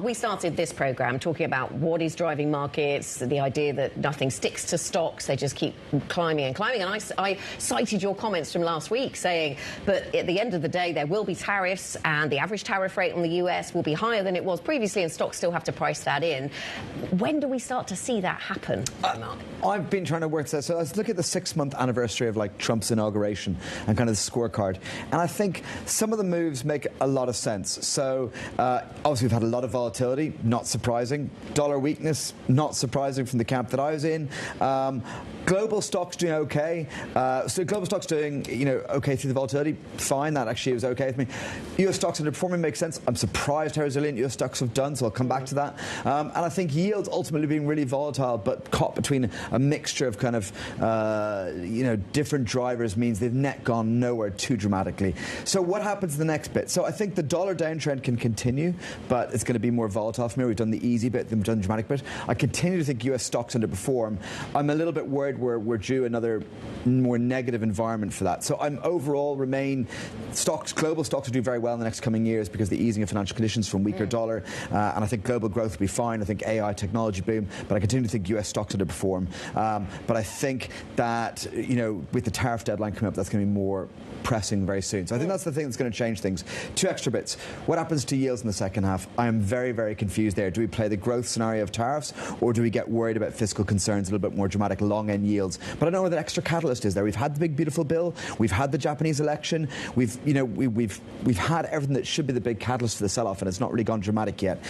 We started this programme talking about what is driving markets, the idea that nothing sticks to stocks, they just keep climbing and climbing. And I cited your comments from last week saying that at the end of the day there will be tariffs and the average tariff rate on the US will be higher than it was previously and stocks still have to price that in. When do we start to see that happen, Mark? I've been trying to work this. So let's look at the 6-month anniversary of Trump's inauguration and kind of the scorecard. And I think some of the moves make a lot of sense. So obviously we've had a lot of volatility, not surprising. Dollar weakness, not surprising from the camp that I was in. Global stocks doing okay. So global stocks doing, okay through the volatility. Fine, that actually was okay with me. US stocks underperforming makes sense. I'm surprised how resilient US stocks have done, so I'll come back to that. And I think yields ultimately being really volatile, but caught between a mixture of kind of, different drivers means they've net gone nowhere too dramatically. So what happens in the next bit? So I think the dollar downtrend can continue, but it's going to be more volatile from here. We've done the easy bit, we've done the dramatic bit. I continue to think US stocks underperform. I'm a little bit worried we're due another more negative environment for that. So I'm overall remain global stocks will do very well in the next coming years because of the easing of financial conditions from weaker dollar, and I think global growth will be fine. I think AI technology boom, but I continue to think US stocks underperform. But I think that with the tariff deadline coming up, that's going to be more pressing very soon. So I think that's the thing that's going to change things. 2 extra bits. What happens to yields in the second half? I am very, very confused there. Do we play the growth scenario of tariffs, or do we get worried about fiscal concerns, a little bit more dramatic long-end yields? But I don't know where the extra catalyst is there. We've had the big beautiful bill. We've had the Japanese election. We've had everything that should be the big catalyst for the sell-off, and it's not really gone dramatic yet.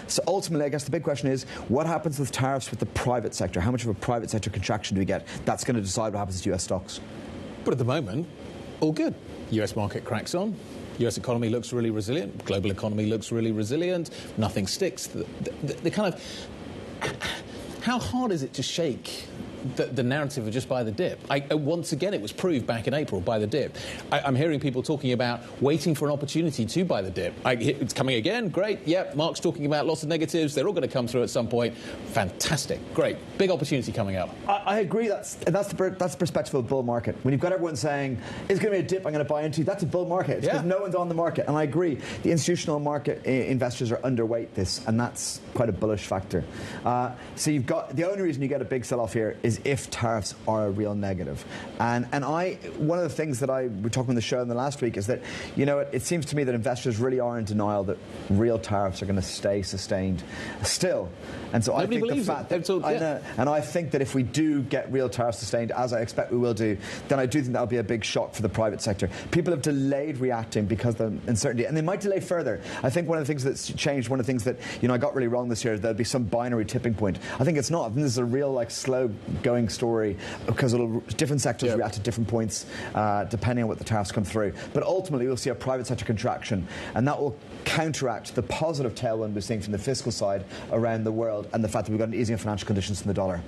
So ultimately, I guess the big question is, what happens with tariffs with the private sector? How much of a private sector contraction do we get? That's going to decide what happens to US stocks. But at the moment, all good. US market cracks on. US economy looks really resilient. Global economy looks really resilient. Nothing sticks. The kind of... How hard is it to shake the narrative of just buy the dip? Once again, it was proved back in April, buy the dip. I'm hearing people talking about waiting for an opportunity to buy the dip. It's coming again, great. Yep, Mark's talking about lots of negatives. They're all going to come through at some point. Fantastic, great. Big opportunity coming up. I agree. That's the perspective of a bull market. When you've got everyone saying, it's going to be a dip I'm going to buy into, that's a bull market. It's because no one's on the market. And I agree. The institutional market investors are underweight this, and that's quite a bullish factor. So you've got, the only reason you get a big sell-off here is if tariffs are a real negative. And one of the things that we were talking on the show in the last week is that, it seems to me that investors really are in denial that real tariffs are going to stay sustained still. And so Nobody I think believes the fact it. that, and I think that if we do get real tariffs sustained, as I expect we will do, then I do think that'll be a big shock for the private sector. People have delayed reacting because of the uncertainty, and they might delay further. I think one of the things that's changed, one of the things that, I got really wrong this year, there'll be some binary tipping point. I think it's not. I think this is a real, slow-going story because different sectors react at different points depending on what the tariffs come through. But ultimately, we'll see a private sector contraction, and that will counteract the positive tailwind we're seeing from the fiscal side around the world and the fact that we've got an easing of financial conditions from the dollar.